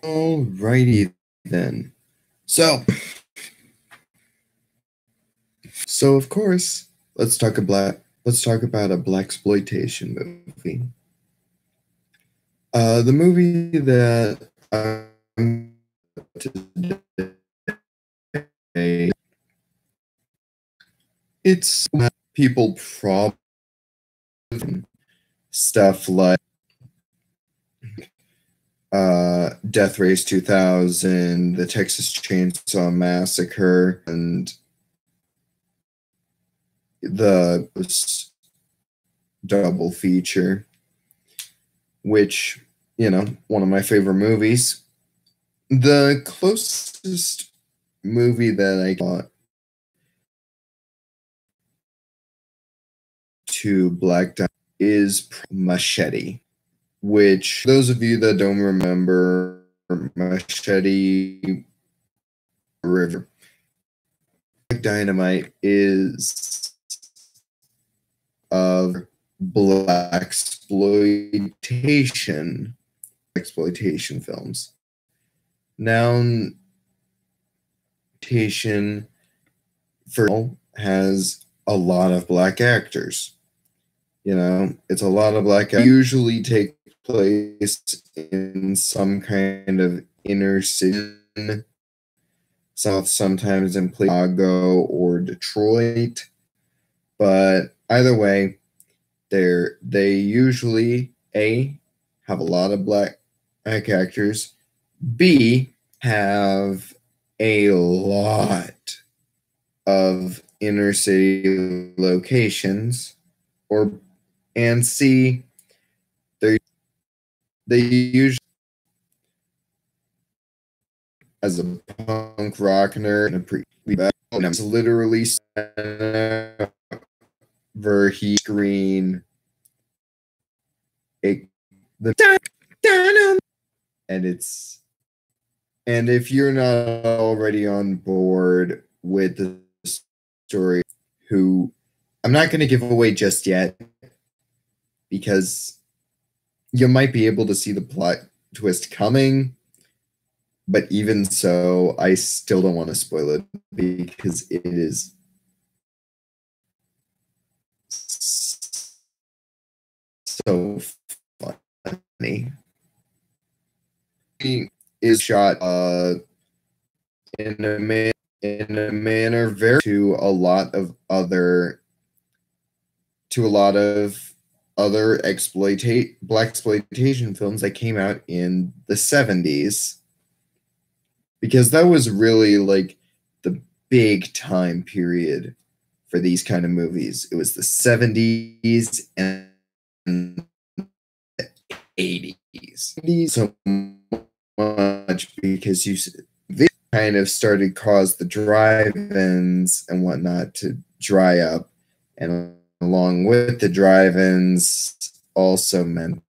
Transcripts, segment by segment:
Alrighty then. So of course, let's talk about a blaxploitation movie. The movie that I'm today, it's people probably stuff like Death Race 2000, the Texas Chainsaw Massacre, and the double feature, which, one of my favorite movies. The closest movie that I got to Black Diamond is Machete, which, those of you that don't remember, Machete River. Black Dynamite is of Blaxploitation films. Now, exploitation for has a lot of black actors. It's a lot of black actors. Usually take place in some kind of inner city, sometimes in Chicago or Detroit. But either way, they usually A, have a lot of black actors, B, have a lot of inner city locations, and C, they usually, as a punk rock nerd, it's literally where he screen and if you're not already on board with the story, who I'm not going to give away just yet, because you might be able to see the plot twist coming, but even so, I still don't want to spoil it because it is so funny. He is shot in a manner very to a lot of other blaxploitation films that came out in the 70s, because that was really like the big time period for these kind of movies. It was the 70s and the 80s. So much because this kind of started cause the drive-ins and whatnot to dry up, and along with the drive-ins also meant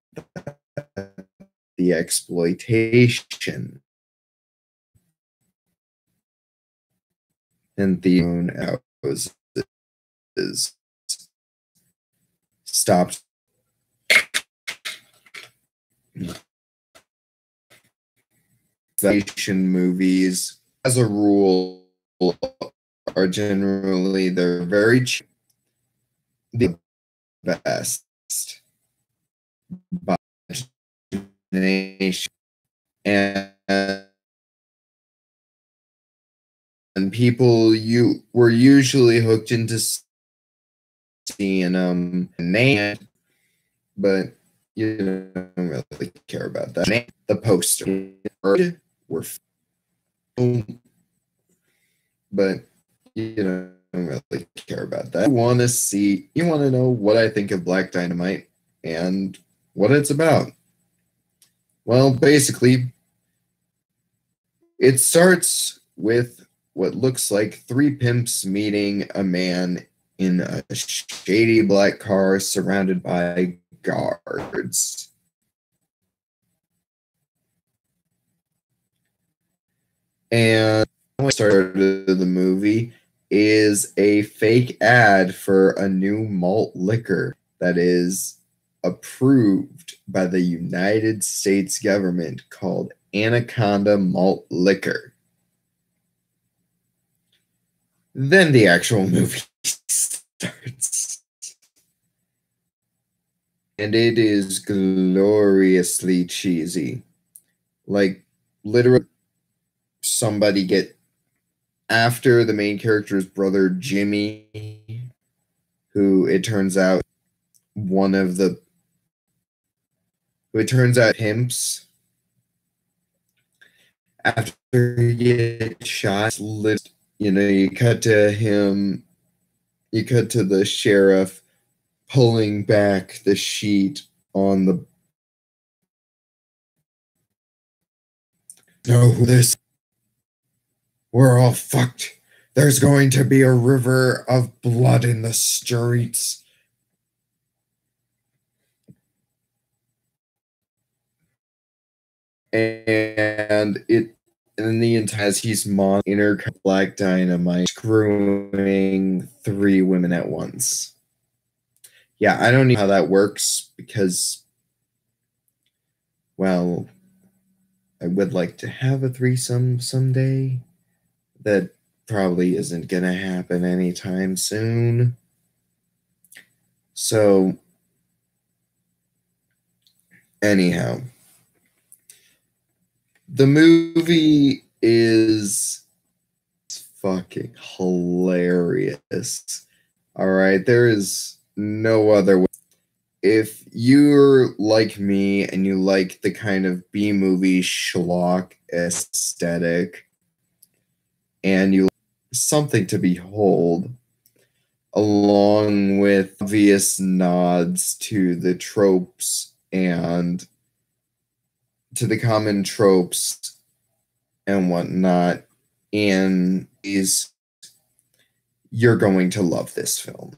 the exploitation and the own hours is stopped. Movies, as a rule, are generally, they're very cheap, the best by imagination, and people were usually hooked into seeing name, but you don't really care about that. The poster were, but you don't really care about that. You want to know what I think of Black Dynamite and what it's about. Well, basically, it starts with what looks like three pimps meeting a man in a shady black car surrounded by guards. And the start of the movie is a fake ad for a new malt liquor that is approved by the United States government called Anaconda malt liquor. Then the actual movie starts. And it is gloriously cheesy. Like, literally, somebody get after the main character's brother, Jimmy, who it turns out pimps. After he gets shot, you cut to him, you cut to the sheriff pulling back the sheet on the we're all fucked. There's going to be a river of blood in the streets. And the entire he's Black Dynamite screwing 3 women at once. Yeah, I don't know how that works because, well, I would like to have a threesome someday. That probably isn't gonna happen anytime soon. So, anyhow, the movie is fucking hilarious. All right, there is no other way. If you're like me and you like the kind of B-movie schlock aesthetic and you like something to behold, along with obvious nods to the tropes and to the common tropes and whatnot in these, you're going to love this film.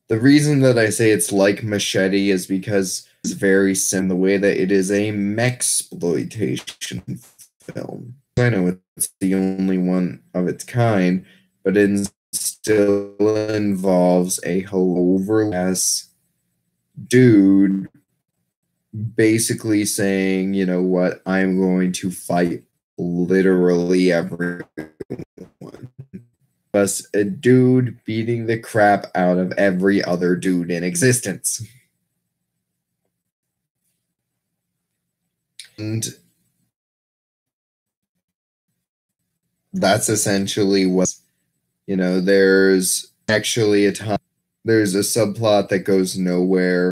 The reason that I say it's like Machete is because it's very similar in the way that it is a Mexploitation film. I know it's the only one of its kind, but it still involves a overless dude basically saying, you know what, I'm going to fight literally everyone. Plus a dude beating the crap out of every other dude in existence. And that's essentially what, there's actually there's a subplot that goes nowhere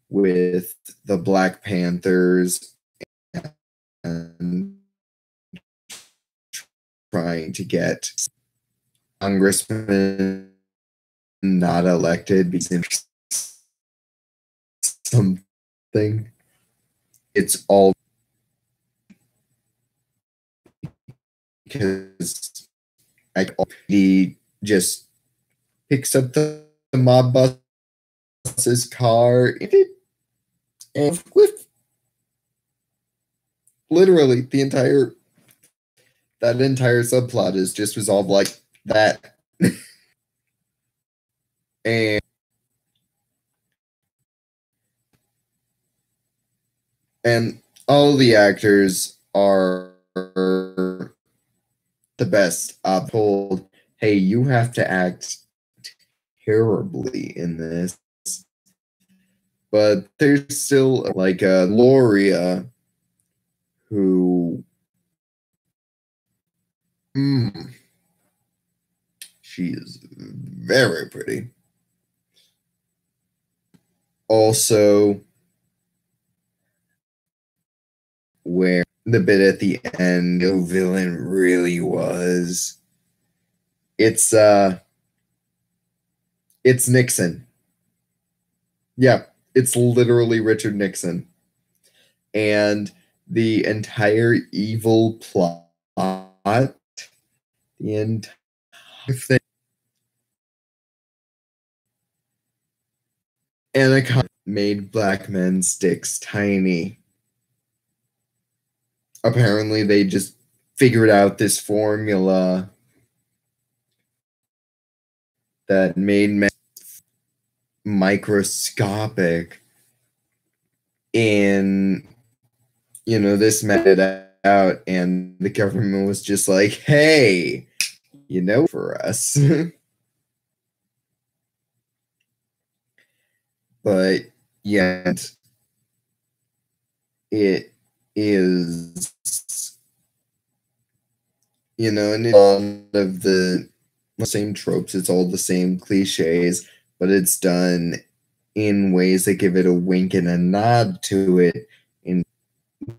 with the Black Panthers and trying to get congressmen not elected because something. It's all because he just picks up the mob boss's car and with literally that entire subplot is just resolved like that. and all the actors are the best. I'm told, hey, you have to act terribly in this, but there's still like Gloria, who she is very pretty. Also, where the bit at the end, the villain really was. It's Nixon. Yeah, it's literally Richard Nixon. And the entire evil plot, the entire thing, Anaconda made black men's dicks tiny. Apparently, they just figured out this formula that made men microscopic in this mattered out, and the government was just like, hey, for us. But yet it is, and it's all of the same tropes, it's all the same cliches, but it's done in ways that give it a wink and a nod to it, and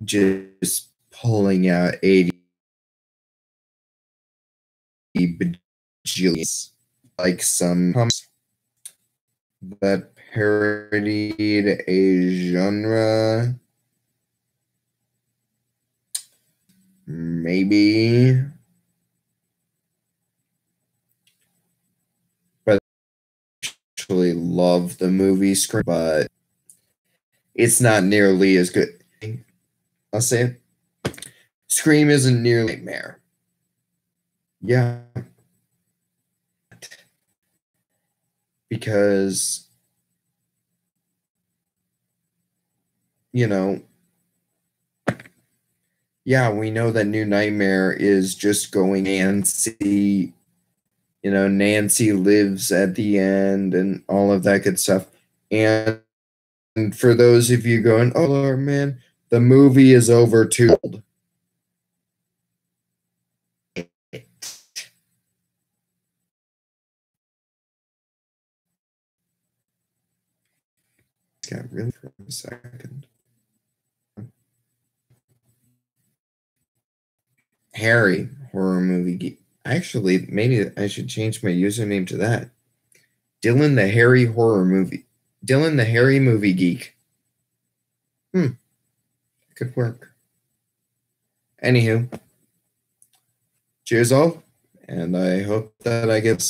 just pulling out 80 bajillions, like some that parodied a genre. Maybe. But I actually love the movie Scream, but it's not nearly as good. I'll say it. Scream isn't nearly Nightmare. Yeah. Because, yeah, we know that New Nightmare is just going Nancy. Nancy lives at the end and all of that good stuff. And for those of you going, oh, Lord, man, the movie is over too old. Got really for a second. Harry, horror movie geek. Actually, maybe I should change my username to that. Dylan the Harry horror movie. Dylan the Harry movie geek. Could work. Anywho, cheers all, and I hope that I get